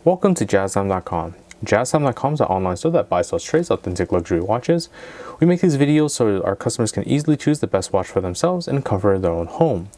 Welcome to JazzTime.com. JazzTime.com is an online store that buys, sells, trades authentic luxury watches. We make these videos so our customers can easily choose the best watch for themselves and comfort of their own home.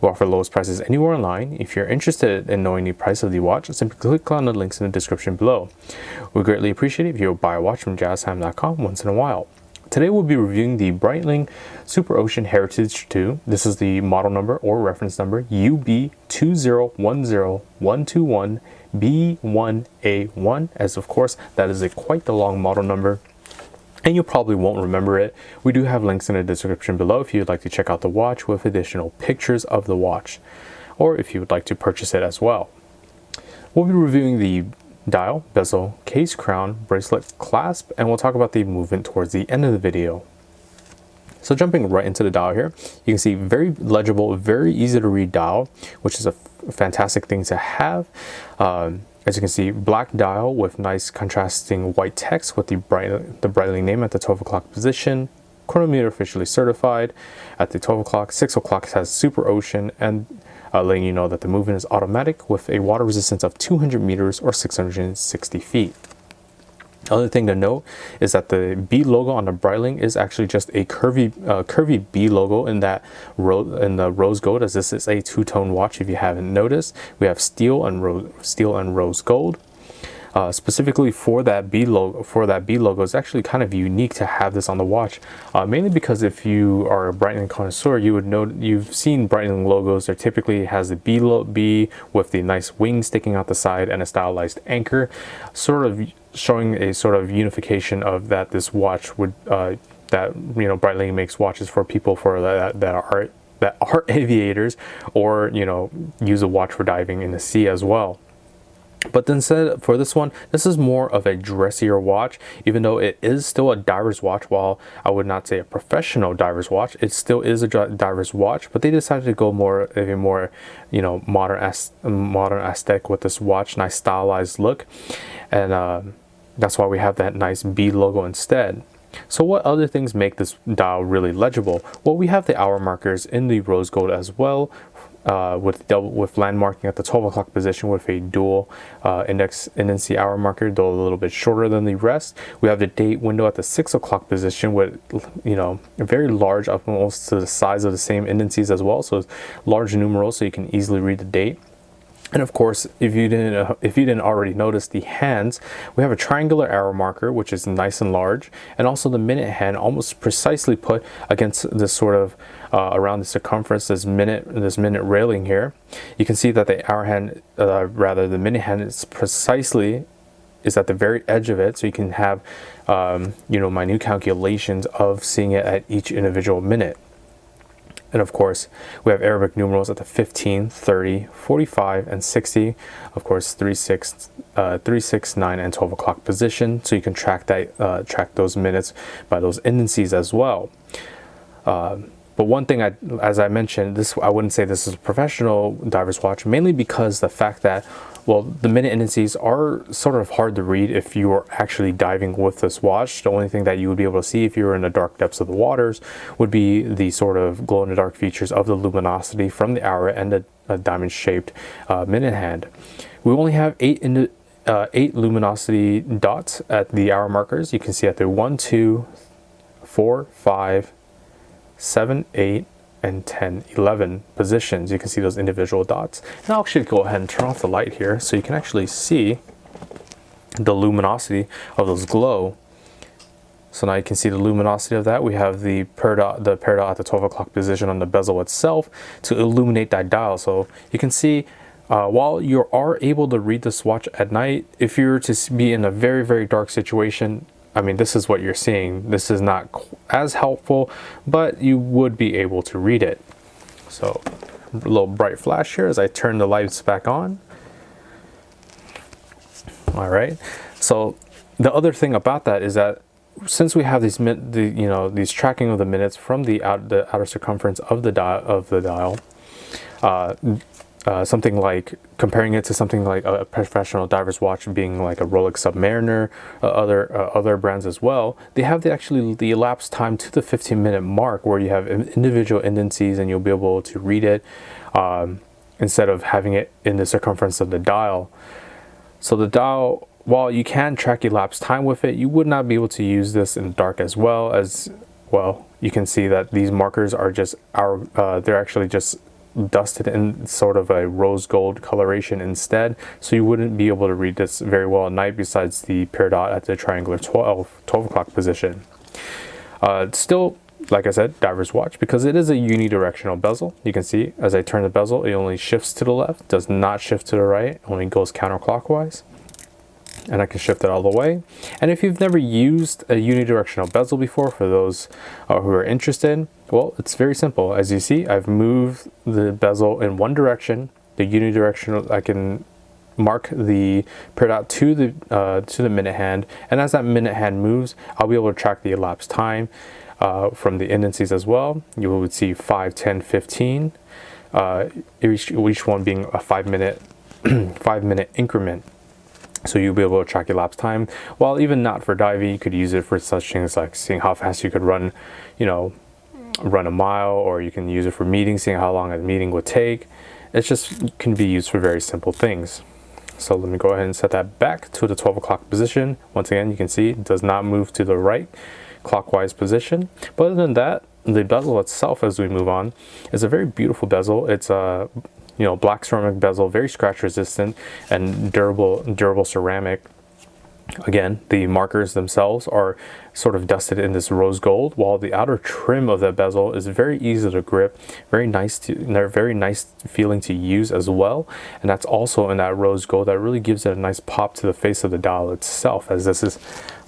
We offer lowest prices anywhere online. If you're interested in knowing the price of the watch, simply click on the links in the description below. We greatly appreciate it if you'll buy a watch from JazzTime.com once in a while. Today we'll be reviewing the Breitling Superocean Heritage 2. This is the model number or reference number UB2010121B1A1, as of course that is quite the long model number and you probably won't remember it. We do have links in the description below if you'd like to check out the watch with additional pictures of the watch, or if you would like to purchase it as well. We'll be reviewing the dial, bezel, case, crown, bracelet, clasp, and we'll talk about the movement towards the end of the video. So jumping right into the dial here, you can see very legible, very easy to read dial, which is a fantastic thing to have. As you can see, black dial with nice contrasting white text with the Breitling name at the 12 o'clock position. Chronometer officially certified at the 12 o'clock. 6 o'clock has Superocean, and letting you know that the movement is automatic with a water resistance of 200 meters or 660 feet. Other thing to note is that the B logo on the Breitling is actually just a curvy B logo in the rose gold, as this is a two-tone watch. If you haven't noticed, we have steel and rose gold. Specifically for that B logo, it's actually kind of unique to have this on the watch, mainly because if you are a Breitling connoisseur, you would know, you've seen Breitling logos. There typically has the B with the nice wings sticking out the side and a stylized anchor, sort of showing a sort of unification of that this watch would Breitling makes watches for people that are aviators, or use a watch for diving in the sea as well. But instead, for this one, this is more of a dressier watch. Even though it is still a diver's watch, while I would not say a professional diver's watch, it still is a diver's watch. But they decided to go more modern aesthetic with this watch, nice stylized look, and that's why we have that nice B logo instead. So what other things make this dial really legible? Well, we have the hour markers in the rose gold as well, with landmarking at the 12 o'clock position with a dual index hour marker, though a little bit shorter than the rest. We have the date window at the 6 o'clock position with very large, up almost to the size of the same indices as well, so it's large numerals so you can easily read the date. And of course, if you didn't already notice, the hands, we have a triangular arrow marker, which is nice and large, and also the minute hand almost precisely put against this sort of around the circumference, this minute railing here. You can see that the hour hand, the minute hand, is at the very edge of it, so you can have minute calculations of seeing it at each individual minute. And of course, we have Arabic numerals at the 15, 30, 45, and 60. Of course, 3, 6, 9, and 12 o'clock position. So you can track those minutes by those indices as well. But one thing, as I mentioned, I wouldn't say this is a professional diver's watch, mainly because the fact that, well, the minute indices are sort of hard to read if you are actually diving with this watch. The only thing that you would be able to see if you were in the dark depths of the waters would be the sort of glow-in-the-dark features of the luminosity from the hour and the diamond-shaped minute hand. We only have 8 luminosity dots at the hour markers. You can see at the 1, 2, 4, 5, 7, 8, and 10, 11 positions. You can see those individual dots. And I'll actually go ahead and turn off the light here so you can actually see the luminosity of those glow. So now you can see the luminosity of that. We have the peridot at the 12 o'clock position on the bezel itself to illuminate that dial. So you can see while you are able to read this watch at night, if you were to be in a very, very dark situation, I mean, this is what you're seeing. This is not as helpful, but you would be able to read it. So a little bright flash here as I turn the lights back on. All right. So the other thing about that is that since we have these these tracking of the minutes from the outer circumference of the dial, something like comparing it to something like a professional diver's watch being like a Rolex Submariner, other brands as well, they have the elapsed time to the 15-minute mark where you have individual indices and you'll be able to read it instead of having it in the circumference of the dial. So the dial, while you can track elapsed time with it, you would not be able to use this in the dark as well. You can see that these markers are they're actually just dusted in sort of a rose gold coloration instead, so you wouldn't be able to read this very well at night besides the peridot at the triangular 12 o'clock position. Still, like I said, diver's watch, because it is a unidirectional bezel. You can see as I turn the bezel, it only shifts to the left, does not shift to the right, only goes counterclockwise. And I can shift it all the way. And if you've never used a unidirectional bezel before, for those who are interested, well, it's very simple. As you see, I've moved the bezel in one direction. The unidirectional, I can mark the peridot to the minute hand, and as that minute hand moves, I'll be able to track the elapsed time from the indices as well. You would see 5, 10, 15, each one being a 5-minute 5-minute increment. So you'll be able to track elapsed time. While even not for diving, you could use it for such things like seeing how fast you could run, run a mile, or you can use it for meetings, seeing how long a meeting would take. It's just can be used for very simple things. So let me go ahead and set that back to the 12 o'clock position. Once again, you can see it does not move to the right clockwise position. But other than that, the bezel itself, as we move on, is a very beautiful bezel. It's a black ceramic bezel, very scratch resistant and durable ceramic. Again, the markers themselves are sort of dusted in this rose gold, while the outer trim of that bezel is very easy to grip, very nice feeling to use as well. And that's also in that rose gold that really gives it a nice pop to the face of the dial itself, as this is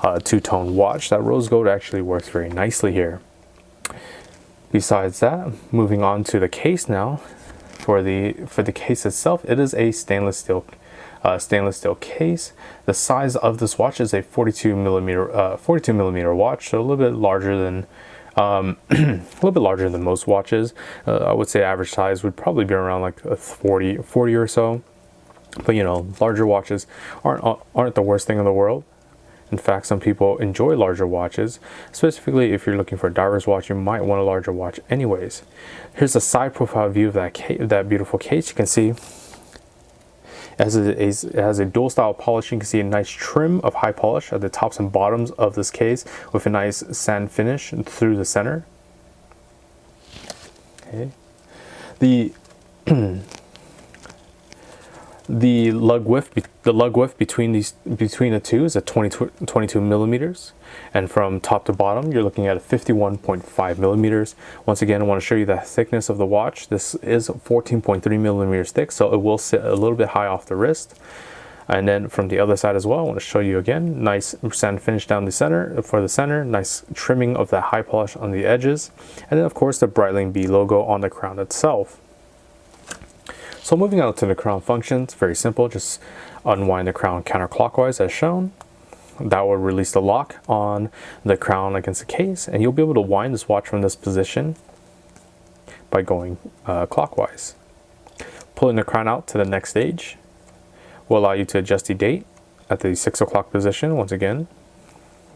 a two-tone watch. That rose gold actually works very nicely here. Besides that, moving on to the case now. For the case itself, it is a stainless steel case. The size of this watch is a 42 millimeter watch, so a little bit larger than most watches. I would say average size would probably be around like a 40 or so. But larger watches aren't the worst thing in the world. In fact, some people enjoy larger watches. Specifically, if you're looking for a diver's watch, you might want a larger watch anyways. Here's a side profile view of that beautiful case. You can see it has a dual style polish. You can see a nice trim of high polish at the tops and bottoms of this case, with a nice sand finish through the center. Okay. The lug width between the two is at 22 millimeters, and from top to bottom you're looking at a 51.5 millimeters. Once again, I want to show you the thickness of the watch. This is 14.3 millimeters thick, so it will sit a little bit high off the wrist. And then from the other side as well, I want to show you again, nice sand finish down the center, nice trimming of that high polish on the edges, and then of course the Breitling B logo on the crown itself. So moving on to the crown functions, very simple. Just unwind the crown counterclockwise as shown. That will release the lock on the crown against the case, and you'll be able to wind this watch from this position by going clockwise. Pulling the crown out to the next stage will allow you to adjust the date at the 6 o'clock position, once again,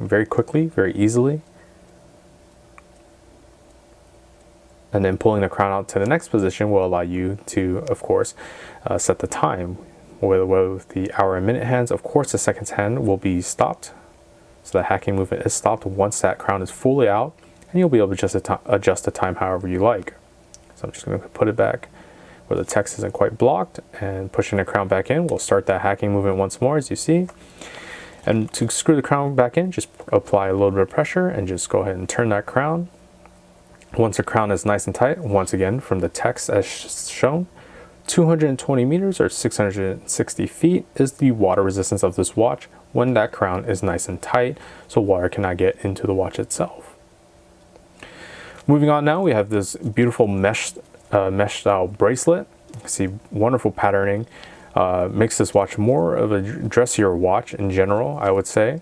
very quickly, very easily. And then pulling the crown out to the next position will allow you to, of course, set the time. With the hour and minute hands, of course, the seconds hand will be stopped. So the hacking movement is stopped once that crown is fully out, and you'll be able to adjust the time however you like. So I'm just going to put it back where the text isn't quite blocked, and pushing the crown back in will start that hacking movement once more, as you see. And to screw the crown back in, just apply a little bit of pressure and just go ahead and turn that crown. Once the crown is nice and tight, once again from the text as shown, 220 meters or 660 feet is the water resistance of this watch when that crown is nice and tight, so water cannot get into the watch itself. Moving on now, we have this beautiful mesh style bracelet. You can see wonderful patterning. Makes this watch more of a dressier watch in general, I would say.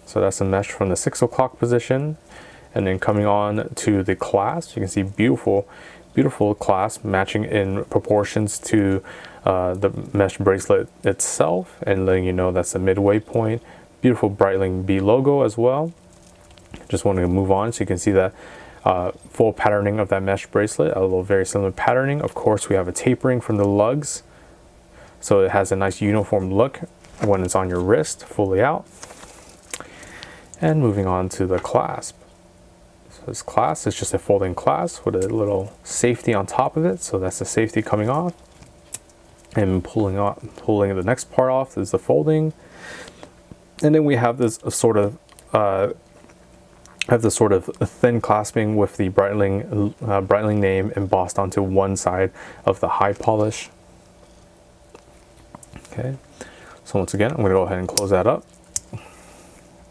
So that's the mesh from the 6 o'clock position. And then coming on to the clasp, you can see beautiful clasp matching in proportions to the mesh bracelet itself, and letting you know that's the midway point. Beautiful Breitling B logo as well. Just wanted to move on so you can see that full patterning of that mesh bracelet, a little very similar patterning. Of course, we have a tapering from the lugs. so it has a nice uniform look when it's on your wrist, fully out. And moving on to the clasp. So this clasp is just a folding clasp with a little safety on top of it. So that's the safety coming off. And pulling the next part off is the folding. And then we have this sort of thin clasping with the Breitling name embossed onto one side of the high polish. Okay, so once again, I'm going to go ahead and close that up.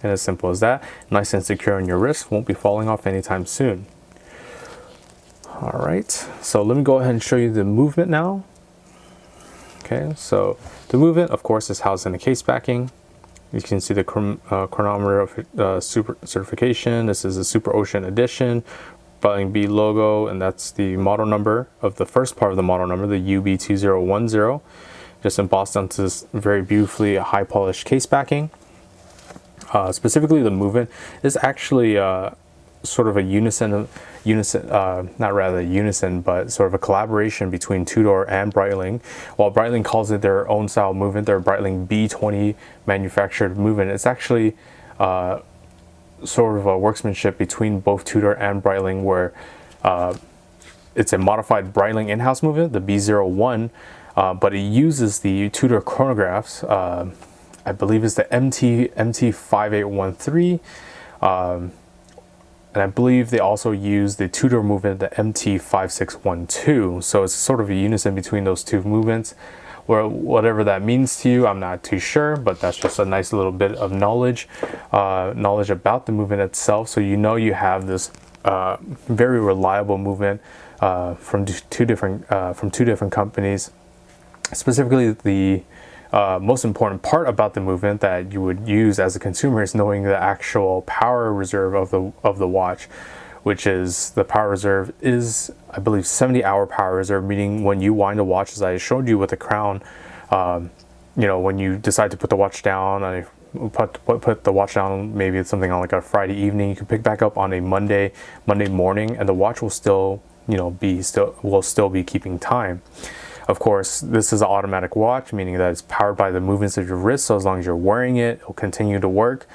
And as simple as that, nice and secure on your wrist, won't be falling off anytime soon. All right, so let me go ahead and show you the movement now. Okay, so the movement, of course, is housed in the case backing. You can see the chronometer of certification. This is a Superocean edition, Breitling B logo, and that's the model number of the first part of the model number, the UB20101, just embossed onto this very beautifully high polished case backing. Specifically, the movement is actually sort of a unison, but sort of a collaboration between Tudor and Breitling. While Breitling calls it their own style movement, their Breitling B20 manufactured movement, it's actually sort of a workmanship between both Tudor and Breitling, where it's a modified Breitling in-house movement, the B01, but it uses the Tudor chronographs. I believe it's the MT5813. And I believe they also use the Tudor movement, the MT5612. So it's sort of a unison between those two movements. Where whatever that means to you, I'm not too sure, but that's just a nice little bit of knowledge about the movement itself. So you know you have this very reliable movement from two different companies. Specifically, the most important part about the movement that you would use as a consumer is knowing the actual power reserve of the watch, which is the power reserve is, I believe, 70-hour power reserve, meaning when you wind a watch, as I showed you with the crown, you know, when you decide to put the watch down, put the watch down, maybe it's something on like a Friday evening, you can pick back up on a Monday morning, and the watch will still, you know, will still be keeping time. Of course, this is an automatic watch, meaning that it's powered by the movements of your wrist. So as long as you're wearing it, it'll continue to work.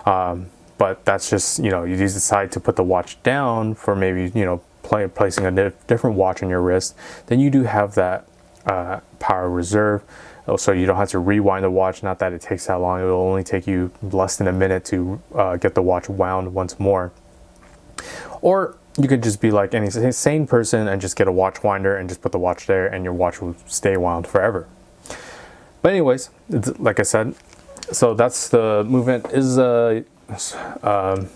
But that's just, you know, you decide to put the watch down for maybe, you know, placing a different watch on your wrist, then you do have that power reserve. So you don't have to rewind the watch. Not that it takes that long. It will only take you less than a minute to get the watch wound once more. Or you could just be like any sane person and just get a watch winder and just put the watch there, and your watch will stay wound forever. But anyways, like I said, so that's the movement is the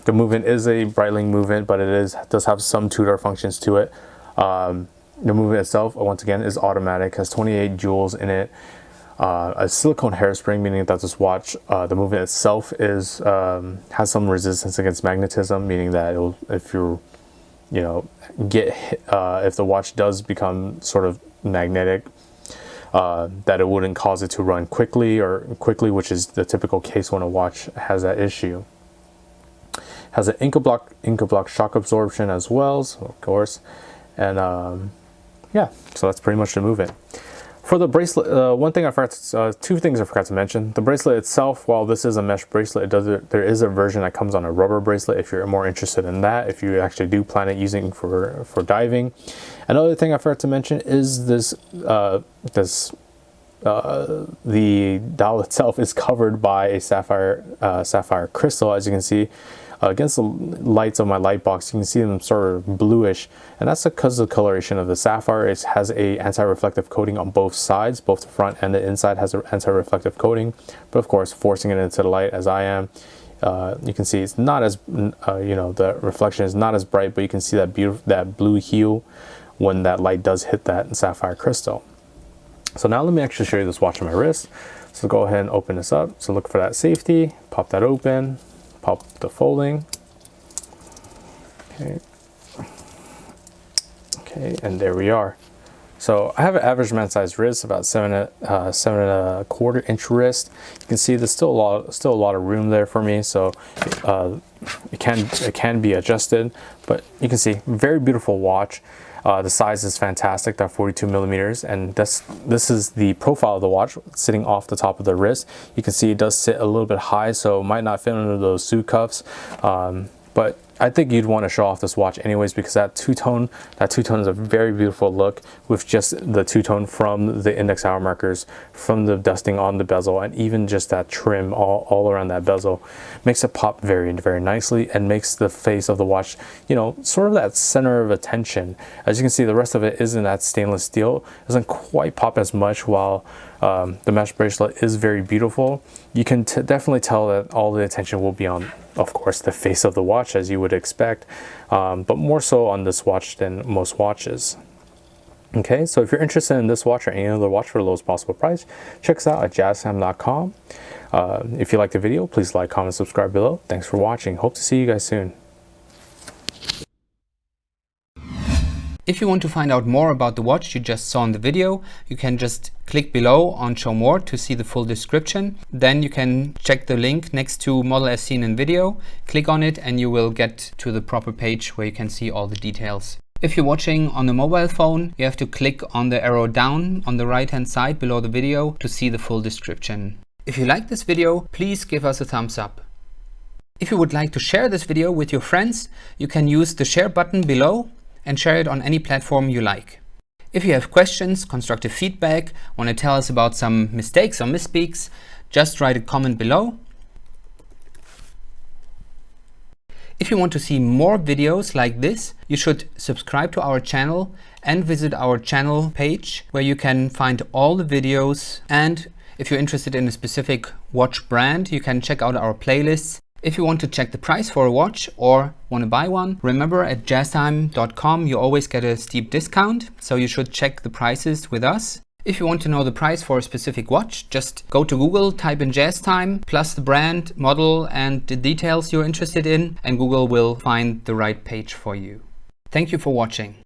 movement is a Breitling movement, but it does have some Tudor functions to it. The movement itself, once again, is automatic, has 28 joules in it. A silicone hairspring, meaning that this watch, the movement itself is has some resistance against magnetism, meaning that if you're, you know, if the watch does become sort of magnetic, that it wouldn't cause it to run quickly, which is the typical case when a watch has that issue. Has an Inca block shock absorption as well, so of course, and yeah, so that's pretty much the movement. For the bracelet, two things I forgot to mention. The bracelet itself, while this is a mesh bracelet, there is a version that comes on a rubber bracelet if you're more interested in that, if you actually do plan on using for diving. Another thing I forgot to mention is the dial itself is covered by a sapphire crystal, as you can see. Against the lights of my light box, you can see them sort of bluish, and that's because of the coloration of the sapphire. It has a anti-reflective coating on both sides, both the front and the inside has an anti-reflective coating. But of course, forcing it into the light as I am, you can see it's not as you know, the reflection is not as bright, but you can see that blue hue when that light does hit that sapphire crystal. So now let me actually show you this watch on my wrist. So go ahead and open this up. So look for that safety, pop that open. Pop the folding. Okay, and there we are. So I have an average man sized wrist, about 7.25 inch wrist. You can see there's still a lot of room there for me, so it can be adjusted. But you can see, very beautiful watch. The size is fantastic, that 42 millimeters, and this is the profile of the watch sitting off the top of the wrist. You can see it does sit a little bit high, so it might not fit under those suit cuffs, but I think you'd want to show off this watch anyways, because that two-tone is a very beautiful look with just the two-tone from the index hour markers, from the dusting on the bezel, and even just that trim all around that bezel makes it pop very, very nicely, and makes the face of the watch, you know, sort of that center of attention. As you can see, the rest of it is in that stainless steel. It doesn't quite pop as much, while the mesh bracelet is very beautiful. You can definitely tell that all the attention will be on, of course, the face of the watch, as you would expect, but more so on this watch than most watches. Okay, so if you're interested in this watch or any other watch for the lowest possible price, check us out at jazztime.com. If you liked the video, please like, comment, subscribe below. Thanks for watching. Hope to see you guys soon. If you want to find out more about the watch you just saw in the video, you can just click below on Show More to see the full description. Then you can check the link next to Model as seen in video, click on it, and you will get to the proper page where you can see all the details. If you're watching on a mobile phone, you have to click on the arrow down on the right hand side below the video to see the full description. If you like this video, please give us a thumbs up. If you would like to share this video with your friends, you can use the share button below and share it on any platform you like. If you have questions, constructive feedback, want to tell us about some mistakes or misspeaks, just write a comment below. If you want to see more videos like this, you should subscribe to our channel and visit our channel page where you can find all the videos. And if you're interested in a specific watch brand, you can check out our playlists. If you want to check the price for a watch or want to buy one, remember at jazztime.com you always get a steep discount, so you should check the prices with us. If you want to know the price for a specific watch, just go to Google, type in JazzTime, plus the brand, model, and the details you're interested in, and Google will find the right page for you. Thank you for watching.